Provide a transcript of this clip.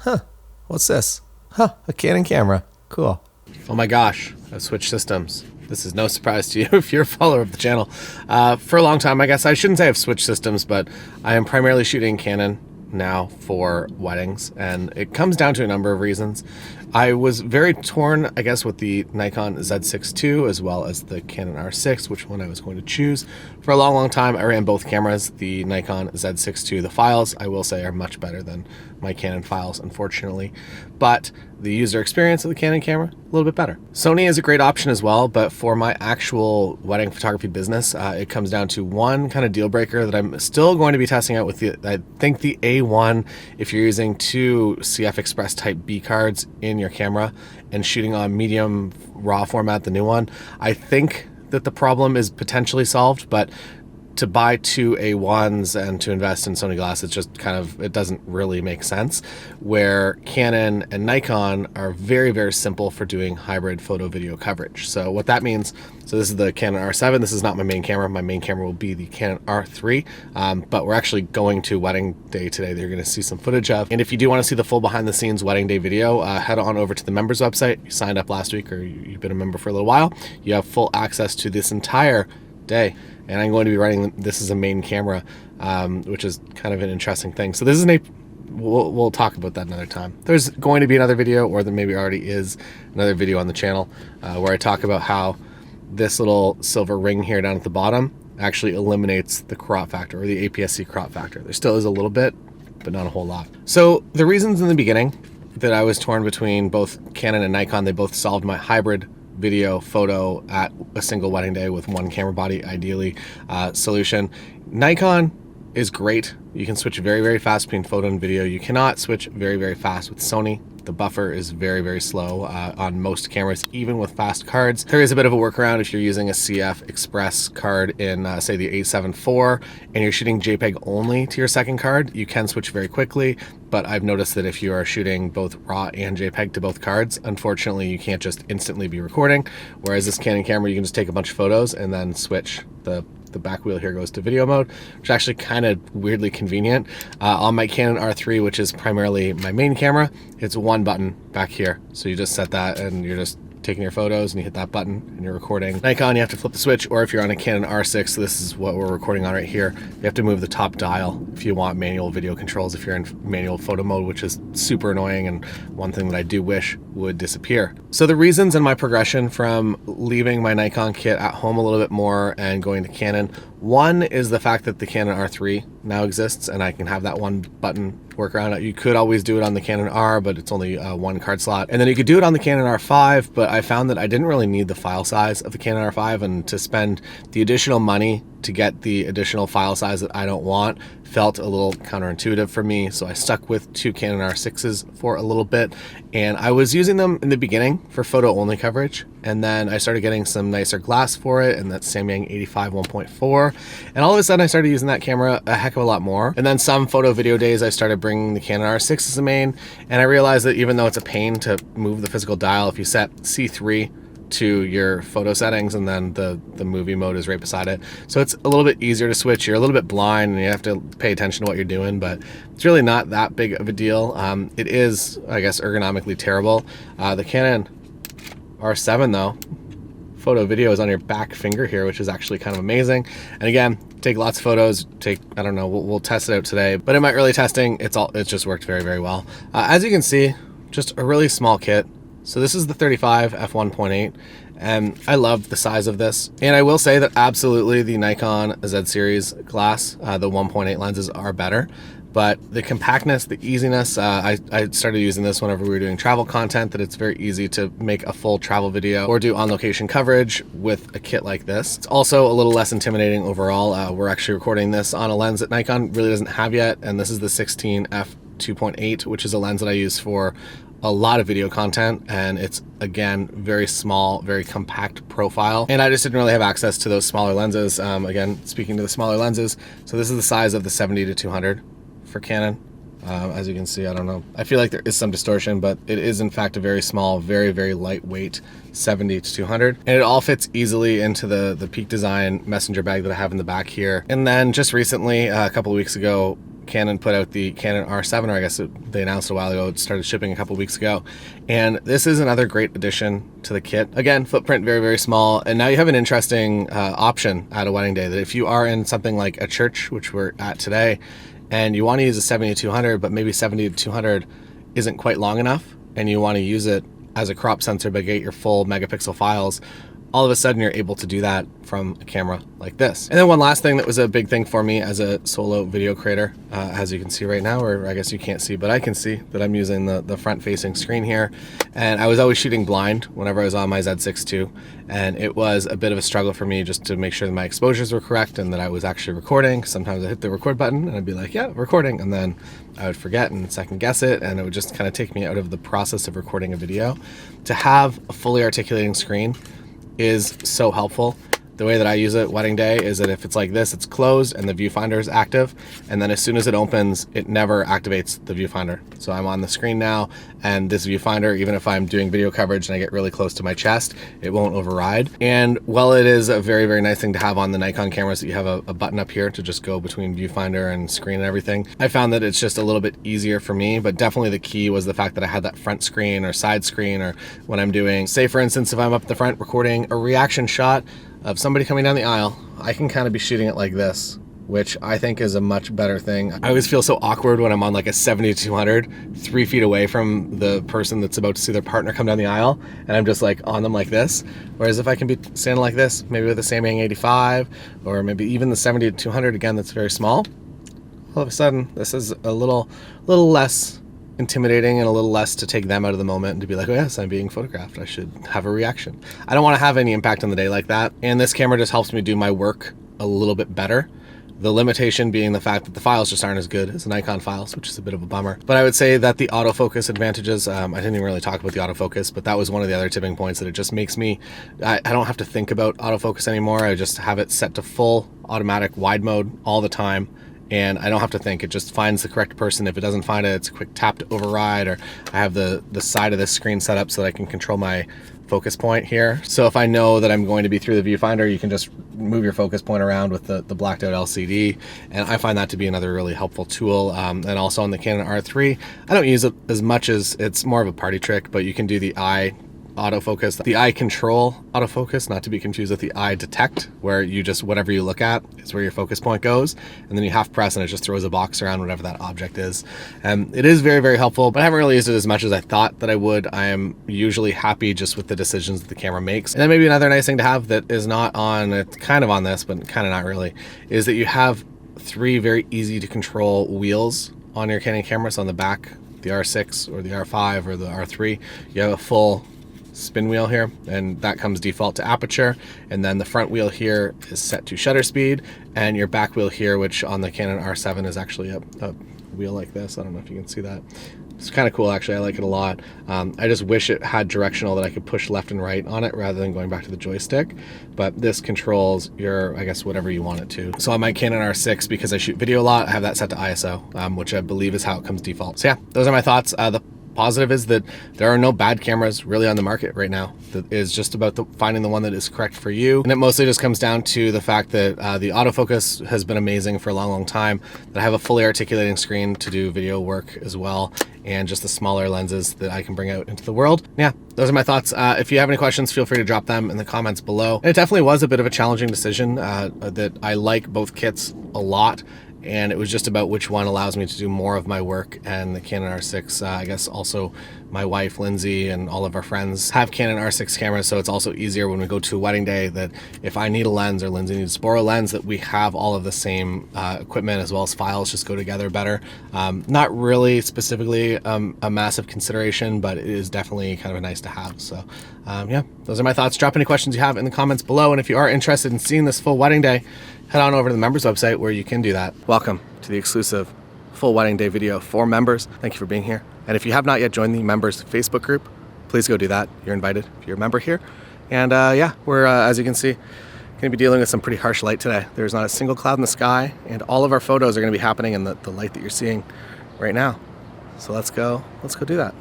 Huh, what's this? Huh, a Canon camera. Cool. Oh my gosh, I've switched systems. This is no surprise to you if you're a follower of the channel. For a long time, I guess I shouldn't say I've switched systems, but I am primarily shooting Canon now for weddings, and it comes down to a number of reasons. I was very torn, I guess, with the Nikon Z6 II as well as the Canon R6, which one I was going to choose. For a long time, I ran both cameras. The Nikon Z6 II, the files, I will say, are much better than my Canon files, unfortunately. But the user experience of the Canon camera, a little bit better. Sony is a great option as well, but for my actual wedding photography business, it comes down to one kind of deal breaker that I'm still going to be testing out with the, I think the A1, if you're using two CF Express Type B cards in your camera and shooting on medium RAW format, the new one, I think that the problem is potentially solved, but to buy two A1s and to invest in Sony glass, it's just kind of, it doesn't really make sense. Where Canon and Nikon are very, very simple for doing hybrid photo video coverage. So what that means, so this is the Canon R7. This is not my main camera. My main camera will be the Canon R3, but we're actually going to wedding day today that you're going to see some footage of. And if you do want to see the full behind the scenes wedding day video, head on over to the members website. You signed up last week or you've been a member for a little while. You have full access to this entire day. And I'm going to be running this as a main camera, which is kind of an interesting thing. So this is we'll talk about that another time. There's going to be another video, or there maybe already is another video on the channel where I talk about how this little silver ring here down at the bottom actually eliminates the crop factor, or the APS-C crop factor. There still is a little bit, but not a whole lot. So the reasons in the beginning that I was torn between both Canon and Nikon, they both solved my hybrid video photo at a single wedding day with one camera body, ideally, solution. Nikon is great. You can switch very, very fast between photo and video. You cannot switch very, very fast with Sony. The buffer is very, very slow on most cameras, even with fast cards. There is a bit of a workaround if you're using a CF Express card in, say, the A7 IV, and you're shooting JPEG only to your second card. You can switch very quickly, but I've noticed that if you are shooting both RAW and JPEG to both cards, unfortunately, you can't just instantly be recording. Whereas this Canon camera, you can just take a bunch of photos and then switch the back wheel here goes to video mode, which is actually kind of weirdly convenient. On my Canon R3, which is primarily my main camera, it's one button back here. So you just set that and you're just taking your photos and you hit that button and you're recording. Nikon, you have to flip the switch, or if you're on a Canon R6, this is what we're recording on right here, you have to move the top dial if you want manual video controls, if you're in manual photo mode, which is super annoying and one thing that I do wish would disappear. So the reasons in my progression from leaving my Nikon kit at home a little bit more and going to Canon, one is the fact that the Canon R3 now exists and I can have that one button workaround. You could always do it on the Canon R, but it's only one card slot. And then you could do it on the Canon R5, but I found that I didn't really need the file size of the Canon R5, and to spend the additional money to get the additional file size that I don't want felt a little counterintuitive for me. So I stuck with two Canon R6s for a little bit, and I was using them in the beginning for photo only coverage. And then I started getting some nicer glass for it, and that's Samyang 85 1.4. And all of a sudden I started using that camera a heck of a lot more. And then some photo video days I started bringing the Canon R6 as the main, and I realized that even though it's a pain to move the physical dial, if you set C3 to your photo settings and then the movie mode is right beside it, so it's a little bit easier to switch. You're a little bit blind and you have to pay attention to what you're doing, but it's really not that big of a deal. It is, I guess, ergonomically terrible. The Canon R7 though, photo video is on your back finger here, which is actually kind of amazing. And again, take lots of photos, I don't know, we'll test it out today, but in my early testing, it's just worked very, very well. As you can see, just a really small kit. So this is the 35 f1.8, and I love the size of this. And I will say that absolutely the Nikon Z series glass, the 1.8 lenses are better, but the compactness, the easiness, I started using this whenever we were doing travel content, that it's very easy to make a full travel video or do on-location coverage with a kit like this. It's also a little less intimidating overall. We're actually recording this on a lens that Nikon really doesn't have yet, and this is the 16 f2.8, which is a lens that I use for a lot of video content, and it's, again, very small, very compact profile, and I just didn't really have access to those smaller lenses. Again, speaking to the smaller lenses, so this is the size of the 70 to 200 for Canon. As you can see, I don't know, I feel like there is some distortion, but it is in fact a very small, very, very lightweight 70 to 200, and it all fits easily into the Peak Design messenger bag that I have in the back here. And then just recently, a couple of weeks ago, Canon put out the Canon R7, or I guess they announced a while ago. It started shipping a couple weeks ago. And this is another great addition to the kit. Again, footprint very, very small. And now you have an interesting option at a wedding day, that if you are in something like a church, which we're at today, and you want to use a 70-200, but maybe 70-200 isn't quite long enough, and you want to use it as a crop sensor but get your full megapixel files, all of a sudden you're able to do that from a camera like this. And then one last thing that was a big thing for me as a solo video creator, as you can see right now, or I guess you can't see, but I can see that I'm using the front facing screen here. And I was always shooting blind whenever I was on my Z6 II. And it was a bit of a struggle for me just to make sure that my exposures were correct and that I was actually recording. Sometimes I hit the record button and I'd be like, yeah, recording. And then I would forget and second guess it. And it would just kind of take me out of the process of recording a video. To have a fully articulating screen is so helpful. The way that I use it wedding day is that if it's like this, it's closed and the viewfinder is active, and then as soon as it opens, it never activates the viewfinder. So I'm on the screen now, and this viewfinder, even if I'm doing video coverage and I get really close to my chest, it won't override. And while it is a very, very nice thing to have on the Nikon cameras, that you have a button up here to just go between viewfinder and screen and everything, I found that it's just a little bit easier for me. But definitely the key was the fact that I had that front screen or side screen, or when I'm doing, say for instance, if I'm up the front recording a reaction shot of somebody coming down the aisle, I can kind of be shooting it like this, which I think is a much better thing. I always feel so awkward when I'm on like a 70-200, 3 feet away from the person that's about to see their partner come down the aisle, and I'm just like on them like this. Whereas if I can be standing like this, maybe with a Samyang 85, or maybe even the 70-200, again, that's very small, all of a sudden this is a little less intimidating and a little less to take them out of the moment and to be like, oh yes, I'm being photographed, I should have a reaction. I don't want to have any impact on the day like that, and this camera just helps me do my work a little bit better. The limitation being the fact that the files just aren't as good as the Nikon files, which is a bit of a bummer. But I would say that the autofocus advantages, I didn't even really talk about the autofocus, but that was one of the other tipping points, that it just makes me, I don't have to think about autofocus anymore. I just have it set to full automatic wide mode all the time. And I don't have to think, it just finds the correct person. If it doesn't find it, it's a quick tap to override, or I have the side of this screen set up so that I can control my focus point here. So if I know that I'm going to be through the viewfinder, you can just move your focus point around with the blacked out LCD. And I find that to be another really helpful tool. And also on the Canon R3, I don't use it as much, as it's more of a party trick, but you can do the eye autofocus, the eye control autofocus, not to be confused with the eye detect, where you just, whatever you look at is where your focus point goes, and then you half press and it just throws a box around whatever that object is. It is very, very helpful, but I haven't really used it as much as I thought that I would. I am usually happy just with the decisions that the camera makes. And then maybe another nice thing to have that is not on, it's kind of on this, but kind of not really, is that you have 3 very easy to control wheels on your Canon camera. So on the back, the R6 or the R5 or the R3, you have a full spin wheel here, and that comes default to aperture, and then the front wheel here is set to shutter speed, and your back wheel here, which on the Canon R7 is actually a wheel like this. I don't know if you can see that. It's kind of cool, actually. I like it a lot. I just wish it had directional, that I could push left and right on it rather than going back to the joystick. But this controls your, I guess, whatever you want it to. So on my Canon R6, because I shoot video a lot, I have that set to ISO, which I believe is how it comes default. So yeah, those are my thoughts. The positive is that there are no bad cameras really on the market right now. That is just about finding the one that is correct for you. And it mostly just comes down to the fact that the autofocus has been amazing for a long, long time. That I have a fully articulating screen to do video work as well, and just the smaller lenses that I can bring out into the world. Yeah, those are my thoughts. If you have any questions, feel free to drop them in the comments below. And it definitely was a bit of a challenging decision, that I like both kits a lot, and it was just about which one allows me to do more of my work. And the Canon R6, I guess also my wife Lindsay and all of our friends have Canon R6 cameras, so it's also easier when we go to a wedding day, that if I need a lens or Lindsay needs to borrow a lens, that we have all of the same equipment, as well as files just go together better. Not really specifically a massive consideration, but it is definitely kind of nice to have. So yeah, those are my thoughts. Drop any questions you have in the comments below, and if you are interested in seeing this full wedding day, head on over to the members website where you can do that. Welcome to the exclusive full wedding day video for members. Thank you for being here. And if you have not yet joined the members Facebook group, please go do that. You're invited if you're a member here. And yeah, we're, as you can see, going to be dealing with some pretty harsh light today. There's not a single cloud in the sky, and all of our photos are going to be happening in the light that you're seeing right now. So let's go do that.